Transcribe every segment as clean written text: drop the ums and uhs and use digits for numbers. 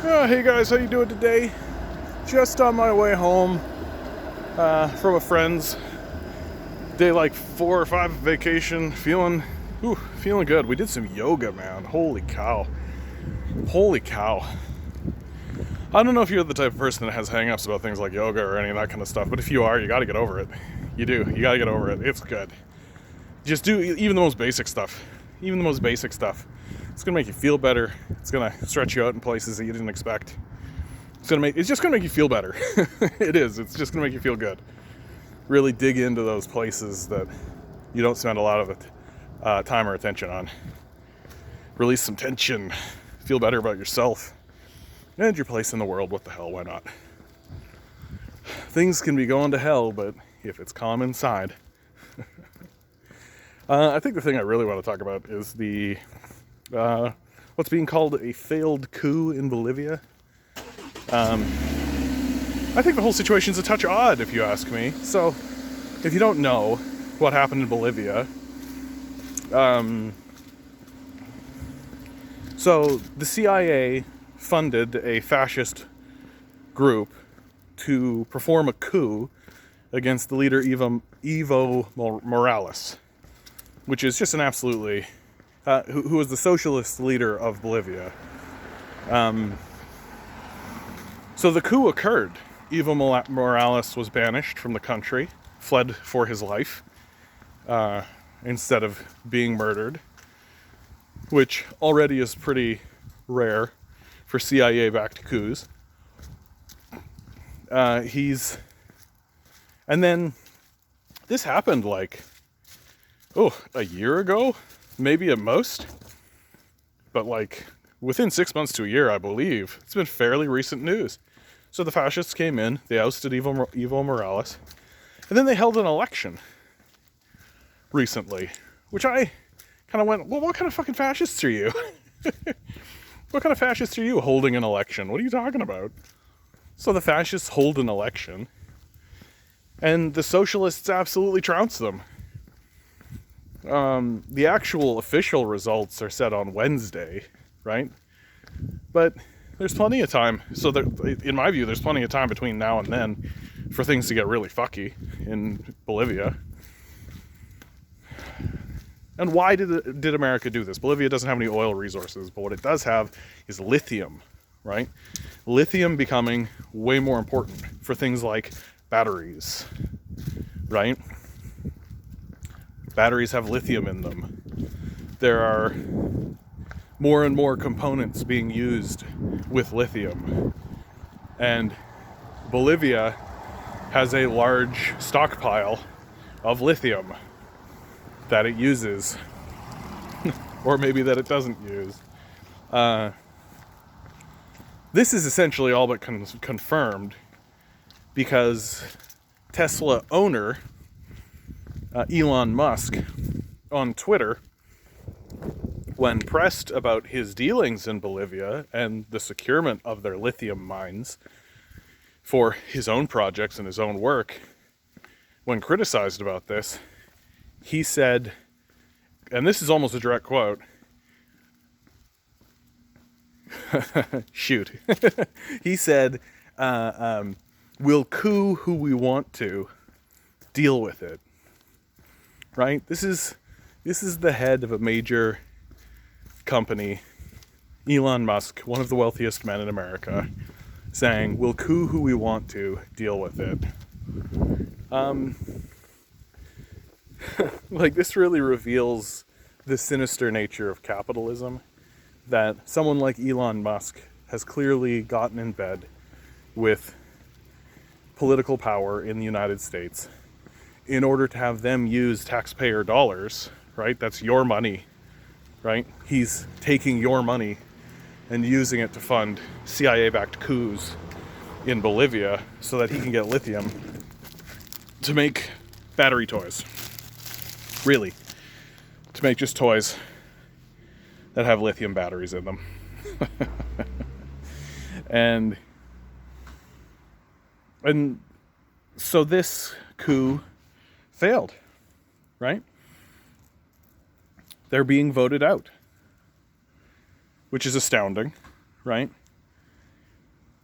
Hey guys, how you doing today? Just on my way home from a friend's day, like 4 or 5 vacation. Feeling good. We did some yoga, man. Holy cow! Holy cow! I don't know if you're the type of person that has hang-ups about things like yoga or any of that kind of stuff, but if you are, you got to get over it. You do. You got to get over it. It's good. Just do even the most basic stuff. Even the most basic stuff. It's gonna make you feel better. It's gonna stretch you out in places that you didn't expect. It's just gonna make you feel better. It is. It's just gonna make you feel good. Really dig into those places that you don't spend a lot of time or attention on. Release some tension. Feel better about yourself and your place in the world. What the hell? Why not? Things can be going to hell, but if it's calm inside. I think the thing I really want to talk about is the what's being called a failed coup in Bolivia. I think the whole situation's a touch odd, if you ask me. So, if you don't know what happened in Bolivia, so the CIA funded a fascist group to perform a coup against the leader Evo Morales, which is just an absolutely who was the socialist leader of Bolivia. So the coup occurred. Evo Morales was banished from the country, fled for his life, instead of being murdered, which already is pretty rare for CIA-backed coups. And then this happened like, a year ago? Maybe at most. But like within 6 months to a year, I believe. It's been fairly recent news. So the fascists came in, they ousted Evo Morales, and then they held an election recently, which I kind of went, well, what kind of fucking fascists are you? What kind of fascists are you holding an election? What are you talking about? So the fascists hold an election, and the socialists absolutely trounce them. The actual official results are set on Wednesday, right? But there's plenty of time. So in my view, there's plenty of time between now and then for things to get really fucky in Bolivia. And why did America do this? Bolivia doesn't have any oil resources, but what it does have is lithium, right? Lithium becoming way more important for things like batteries, right? Batteries have lithium in them. There are more and more components being used with lithium. And Bolivia has a large stockpile of lithium that it uses. Or maybe that it doesn't use. This is essentially all but confirmed because Tesla owner Elon Musk on Twitter, when pressed about his dealings in Bolivia and the securement of their lithium mines for his own projects and his own work, when criticized about this, he said, and this is almost a direct quote, shoot, he said, we'll coup who we want to, deal with it. Right? This is the head of a major company, Elon Musk, one of the wealthiest men in America, saying, we'll coup who we want to, deal with it. Like, this really reveals the sinister nature of capitalism, that someone like Elon Musk has clearly gotten in bed with political power in the United States in order to have them use taxpayer dollars, right? That's your money, right? He's taking your money and using it to fund CIA-backed coups in Bolivia so that he can get lithium to make battery toys. Really. To make just toys that have lithium batteries in them. And so this coup failed, right? They're being voted out, which is astounding, right?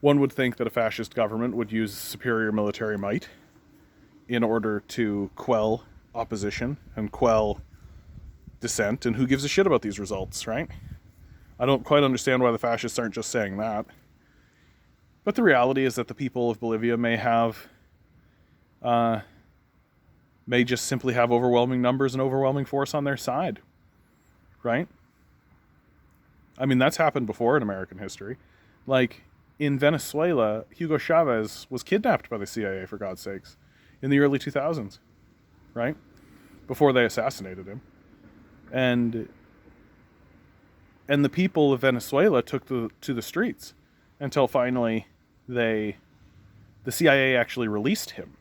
One would think that a fascist government would use superior military might in order to quell opposition and quell dissent, and who gives a shit about these results, right? I don't quite understand why the fascists aren't just saying that. But the reality is that the people of Bolivia may just simply have overwhelming numbers and overwhelming force on their side, right? I mean, that's happened before in American history. Like, in Venezuela, Hugo Chavez was kidnapped by the CIA, for God's sakes, in the early 2000s, right? Before they assassinated him. And the people of Venezuela took to the streets until finally the CIA actually released him,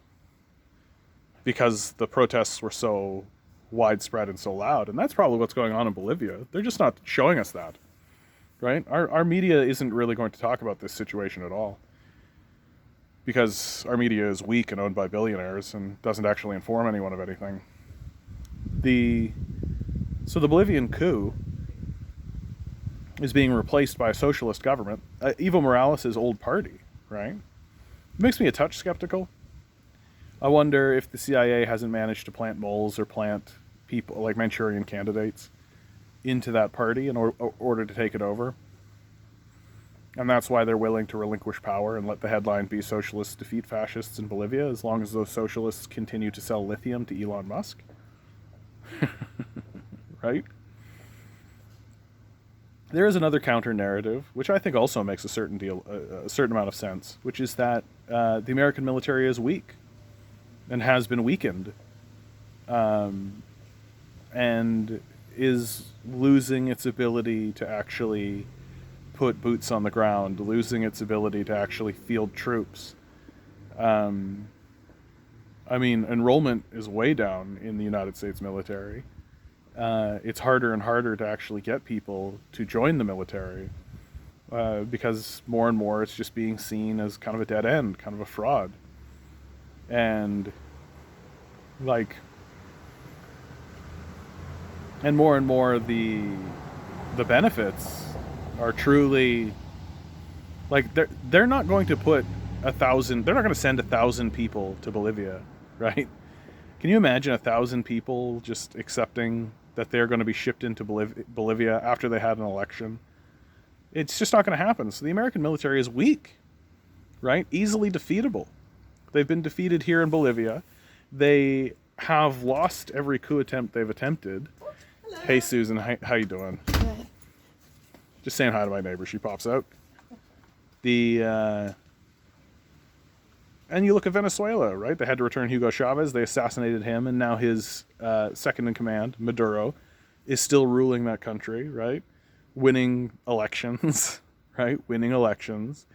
because the protests were so widespread and so loud. And that's probably what's going on in Bolivia. They're just not showing us that, right? Our media isn't really going to talk about this situation at all, because our media is weak and owned by billionaires and doesn't actually inform anyone of anything. So the Bolivian coup is being replaced by a socialist government, Evo Morales' old party, right? It makes me a touch skeptical. I wonder if the CIA hasn't managed to plant moles or plant people like Manchurian candidates into that party in order to take it over. And that's why they're willing to relinquish power and let the headline be "Socialists defeat fascists in Bolivia," as long as those socialists continue to sell lithium to Elon Musk. Right? There is another counter-narrative, which I think also makes a certain amount of sense, which is that the American military is weak and has been weakened, and is losing its ability to actually put boots on the ground, losing its ability to actually field troops. I mean, enrollment is way down in the United States military. It's harder and harder to actually get people to join the military, because more and more it's just being seen as kind of a dead end, kind of a fraud. And more the benefits are truly, like, they're not going to put 1,000, they're not going to send 1,000 people to Bolivia, right? Can you imagine 1,000 people just accepting that they're going to be shipped into Bolivia after they had an election? It's just not going to happen. So the American military is weak, right? Easily defeatable. They've been defeated here in Bolivia. They have lost every coup attempt they've attempted. Hello. Hey, Susan, how you doing? Good. Just saying hi to my neighbor. She pops out. And you look at Venezuela, right? They had to return Hugo Chavez. They assassinated him, and now his second in command, Maduro, is still ruling that country, right? Winning elections, right? Winning elections,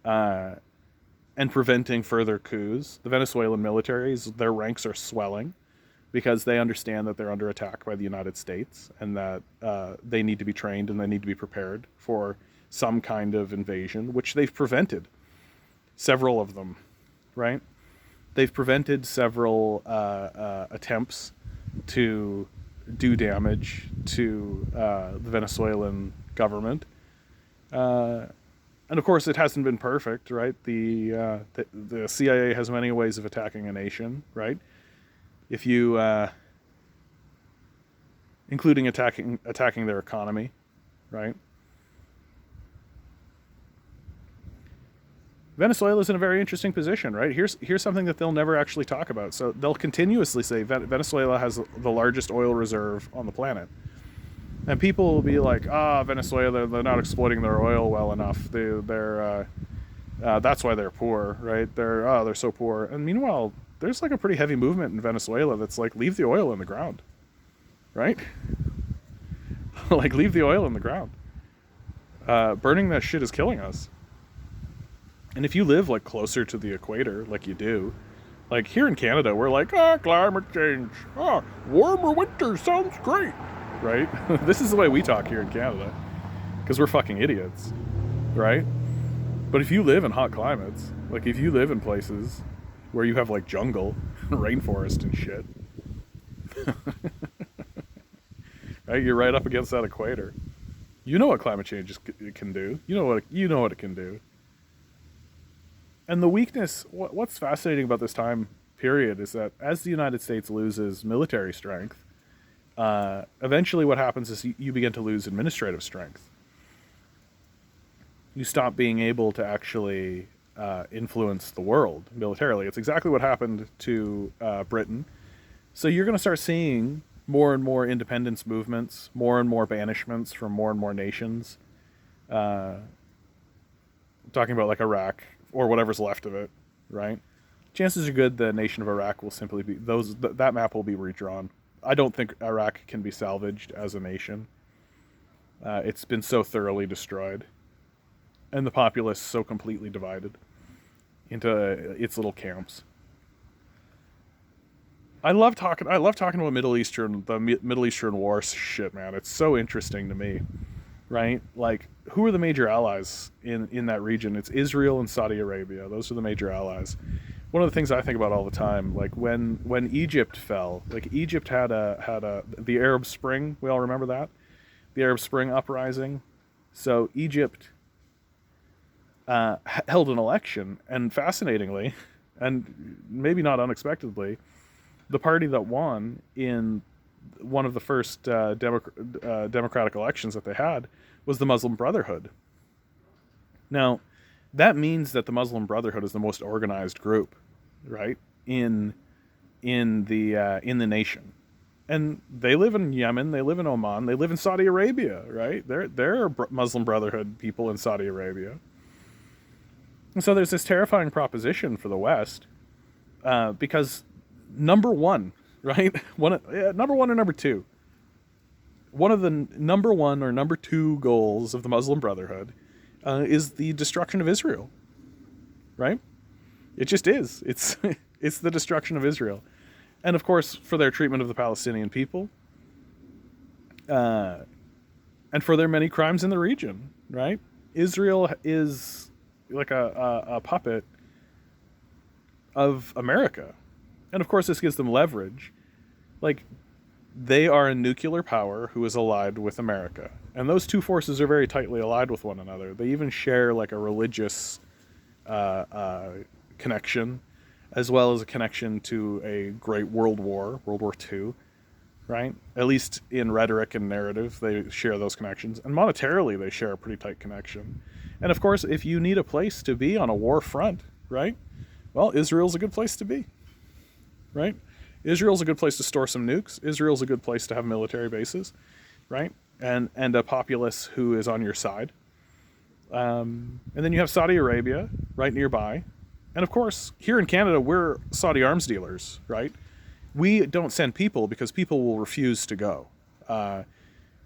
and preventing further coups. The Venezuelan military, their ranks are swelling because they understand that they're under attack by the United States, and that they need to be trained and they need to be prepared for some kind of invasion, which they've prevented. Several of them. Right? They've prevented several attempts to do damage to the Venezuelan government. And of course, it hasn't been perfect, right? The CIA has many ways of attacking a nation, right? If you, including attacking their economy, right? Venezuela's in a very interesting position, right? Here's something that they'll never actually talk about. So they'll continuously say Venezuela has the largest oil reserve on the planet. And people will be like, Venezuela, they're not exploiting their oil well enough. They're that's why they're poor, right? They're so poor. And meanwhile, there's like a pretty heavy movement in Venezuela that's like, leave the oil in the ground, right? Like, leave the oil in the ground. Burning that shit is killing us. And if you live like closer to the equator, like you do, like here in Canada, we're like, climate change, warmer winter sounds great, right? This is the way we talk here in Canada, because we're fucking idiots, right? But if you live in hot climates, like if you live in places where you have like jungle, rainforest and shit, right? You're right up against that equator. You know what climate change can do. You know what it can do. And the weakness, what's fascinating about this time period is that as the United States loses military strength, eventually what happens is you begin to lose administrative strength. You stop being able to actually influence the world militarily. It's exactly what happened to Britain. So you're going to start seeing more and more independence movements, more and more banishments from more and more nations. I'm talking about like Iraq or whatever's left of it, right? Chances are good the nation of Iraq will simply be that map will be redrawn. I don't think Iraq can be salvaged as a nation. It's been so thoroughly destroyed, and the populace so completely divided into its little camps. I love talking about the Middle Eastern war shit, man. It's so interesting to me, right? Like, who are the major allies in that region? It's Israel and Saudi Arabia. Those are the major allies. One of the things I think about all the time, like when Egypt fell, like Egypt had the Arab Spring. We all remember that, the Arab Spring uprising. So Egypt held an election, and fascinatingly, and maybe not unexpectedly, the party that won in one of the first democratic elections that they had was the Muslim Brotherhood. Now, that means that the Muslim Brotherhood is the most organized group, right, in the nation, and they live in Yemen, they live in Oman, they live in Saudi Arabia, right? There are Muslim Brotherhood people in Saudi Arabia, and so there's this terrifying proposition for the West, because number one, right, number one or number two, one of the number one or number two goals of the Muslim Brotherhood is the destruction of Israel, right? It just is. It's it's the destruction of Israel, and of course for their treatment of the Palestinian people, and for their many crimes in the region, right? Israel is like a puppet of America, and of course this gives them leverage. Like, they are a nuclear power who is allied with America, and those two forces are very tightly allied with one another. They even share like a religious connection, as well as a connection to a great World War II, right? At least in rhetoric and narrative, they share those connections, and monetarily they share a pretty tight connection. And of course, if you need a place to be on a war front, right? Well, Israel's a good place to be, right? Israel's a good place to store some nukes. Israel's a good place to have military bases, right? And a populace who is on your side. And then you have Saudi Arabia right nearby. And of course, here in Canada, we're Saudi arms dealers, right? We don't send people because people will refuse to go.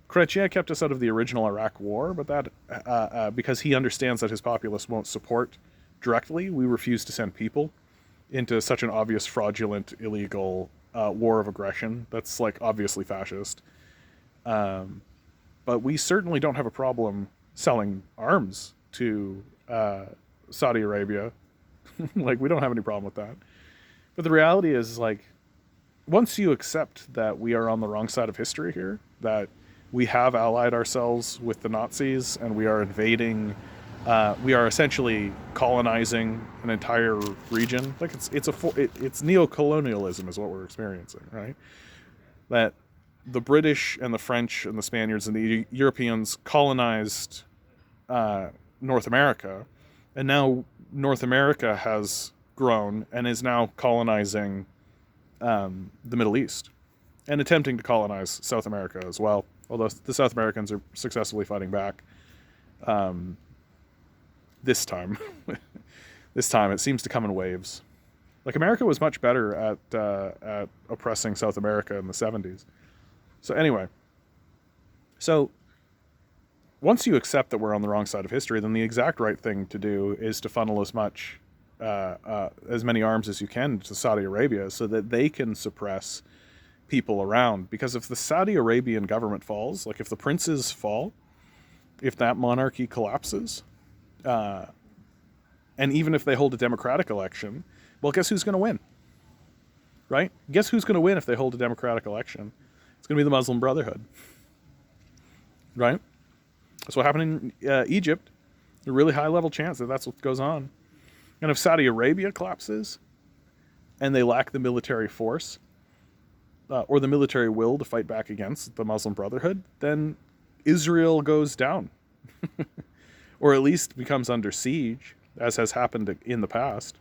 Chrétien kept us out of the original Iraq war, but that because he understands that his populace won't support directly, we refuse to send people into such an obvious, fraudulent, illegal war of aggression that's like obviously fascist. But we certainly don't have a problem selling arms to Saudi Arabia. Like, we don't have any problem with that. But the reality is, like, once you accept that we are on the wrong side of history here, that we have allied ourselves with the Nazis and we are invading, we are essentially colonizing an entire region. Like, it's neo-colonialism is what we're experiencing, right? That the British and the French and the Spaniards and the Europeans colonized North America, and now North America has grown and is now colonizing the Middle East and attempting to colonize South America as well, although the South Americans are successfully fighting back this time. This time it seems to come in waves. Like, America was much better at oppressing South America in the 70s. So anyway, so once you accept that we're on the wrong side of history, then the exact right thing to do is to funnel as many arms as you can to Saudi Arabia so that they can suppress people around. Because if the Saudi Arabian government falls, like if the princes fall, if that monarchy collapses, and even if they hold a democratic election, well, guess who's going to win? Right? Guess who's going to win if they hold a democratic election? It's going to be the Muslim Brotherhood. Right? That's what happened in Egypt. A really high level chance that that's what goes on. And if Saudi Arabia collapses and they lack the military force or the military will to fight back against the Muslim Brotherhood, then Israel goes down. Or at least becomes under siege, as has happened in the past.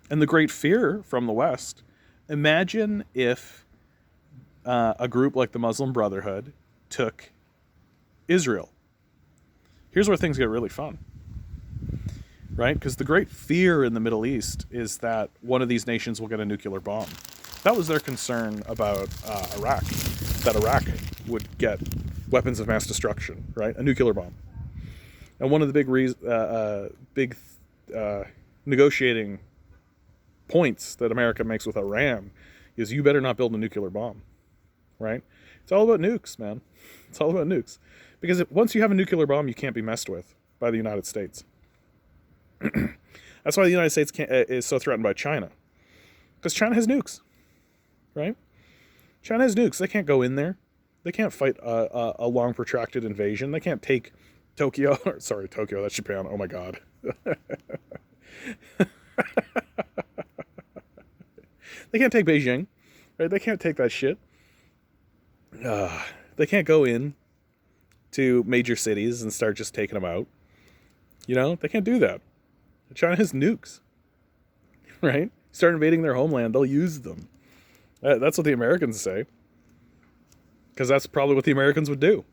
And the great fear from the West, imagine if a group like the Muslim Brotherhood took Israel. Here's where things get really fun, right? Because the great fear in the Middle East is that one of these nations will get a nuclear bomb. That was their concern about Iraq, that Iraq would get weapons of mass destruction, right? A nuclear bomb. And one of the big negotiating points that America makes with Iran is you better not build a nuclear bomb, right? It's all about nukes, man. It's all about nukes. Because once you have a nuclear bomb, you can't be messed with by the United States. That's why the United States is so threatened by China. Because China has nukes, right? China has nukes. They can't go in there. They can't fight a long, protracted invasion. They can't take Tokyo. Sorry, Tokyo, that's Japan. Oh, my God. They can't take Beijing, right? They can't take that shit. They can't go in to major cities and start just taking them out. You know, they can't do that. China has nukes, right? Start invading their homeland, they'll use them. That's what the Americans say. Because that's probably what the Americans would do.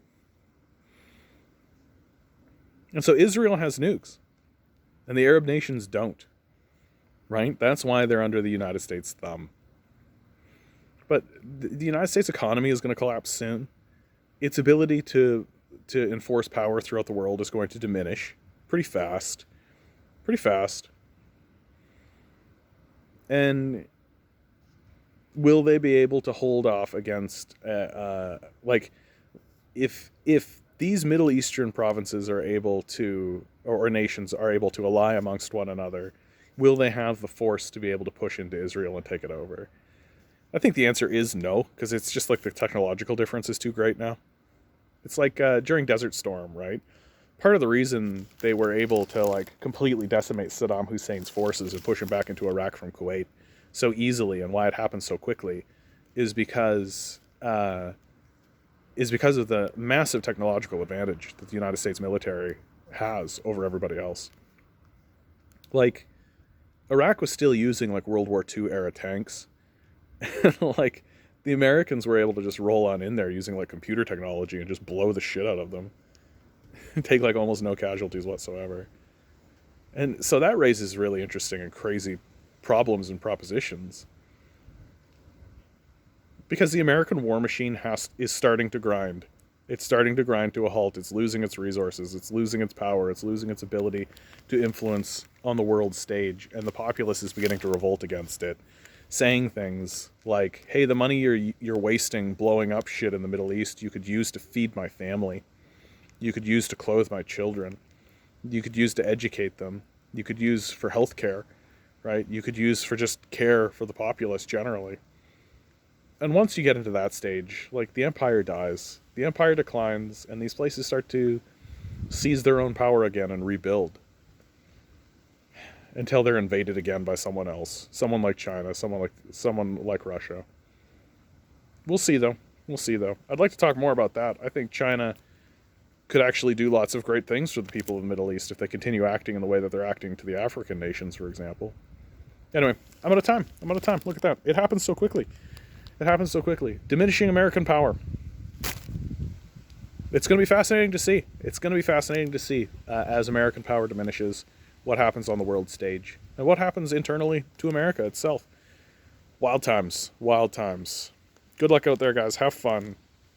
And so Israel has nukes. And the Arab nations don't. Right? That's why they're under the United States' thumb. But the United States economy is going to collapse soon. Its ability to enforce power throughout the world is going to diminish pretty fast. Pretty fast. And will they be able to hold off against, if these Middle Eastern provinces are able to, or nations are able to ally amongst one another, will they have the force to be able to push into Israel and take it over? I think the answer is no, because it's just like the technological difference is too great now. It's like during Desert Storm, right? Part of the reason they were able to completely decimate Saddam Hussein's forces and push him back into Iraq from Kuwait so easily, and why it happened so quickly, is because of the massive technological advantage that the United States military has over everybody else. Iraq was still using World War II era tanks. The Americans were able to just roll on in there using computer technology and just blow the shit out of them. Take almost no casualties whatsoever. And so that raises really interesting and crazy problems and propositions. Because the American war machine is starting to grind. It's starting to grind to a halt. It's losing its resources. It's losing its power. It's losing its ability to influence on the world stage. And the populace is beginning to revolt against it, saying things like, hey, the money you're wasting blowing up shit in the Middle East, you could use to feed my family. You could use to clothe my children. You could use to educate them. You could use for healthcare, right? You could use for just care for the populace generally. And once you get into that stage, the empire dies. The empire declines, and these places start to seize their own power again and rebuild. Until they're invaded again by someone else. Someone like China, someone like Russia. We'll see though. I'd like to talk more about that. I think China could actually do lots of great things for the people of the Middle East if they continue acting in the way that they're acting to the African nations, for example. Anyway, I'm out of time. Look at that. It happens so quickly. Diminishing American power. It's going to be fascinating to see. As American power diminishes, what happens on the world stage and what happens internally to America itself. Wild times. Good luck out there, guys. Have fun.